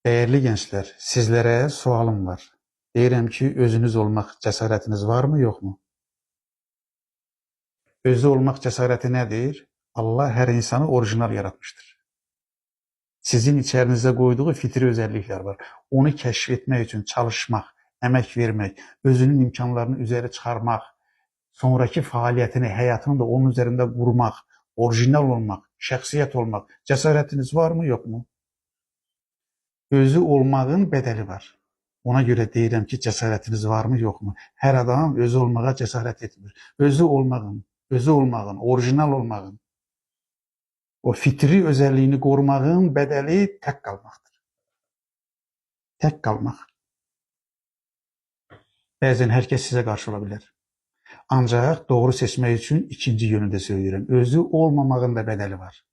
Değerli gençler, sizlere sualım var. Deyirəm ki, özünüz olmaq cəsarətiniz varmı, yoxmu? Özü olmaq cəsarəti nədir? Allah hər insanı orijinal yaratmışdır. Sizin içərinizdə qoyduğu fitri özəlliklər var. Onu kəşf etmək üçün çalışmaq, əmək vermək, özünün imkanlarını üzəri çıxarmaq, sonraki fəaliyyətini, həyatını da onun üzərində qurmaq, orijinal olmaq, şəxsiyyət olmaq cəsarətiniz varmı, yoxmu? Özü olmağın bədəli var. Ona görə deyirəm ki, cəsarətiniz varmı, yoxmu? Hər adam özü olmağa cəsarət etmir. Özü olmağın, orijinal olmağın, o fitri özəlliyini qorumağın bədəli tək qalmaqdır. Tək qalmaq. Bəzən hər kəs sizə qarşı ola bilər. Ancaq doğru seçmək üçün ikinci yönü də söyləyirəm. Özü olmamağın da bədəli var.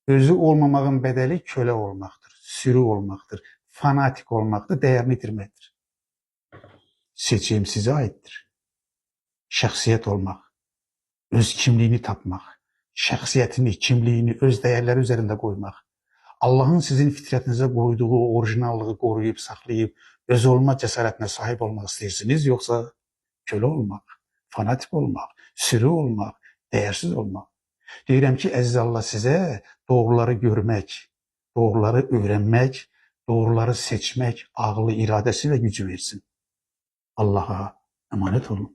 Özü olmamağın bədəli kölə olmaqdır, sürü olmaqdır, fanatik olmaqdır, dəyərini itirməkdir. Seçim sizə aiddir. Şəxsiyyət olmaq, öz kimliyini tapmaq, şəxsiyyətini, kimliyini, öz dəyərləri üzərində qoymaq, Allahın sizin fitrətinizə qoyduğu orijinallığı qoruyub, saxlayıb, öz olma cəsarətinə sahib olmaq istəyirsiniz, yoxsa kölə olmaq, fanatik olmaq, sürü olmaq, dəyərsiz olmaq? Deyirəm ki, əziz Allah sizə doğruları görmək, doğruları öyrənmək, doğruları seçmək ağlı, iradəsi və gücü versin. Allaha əmanət olun.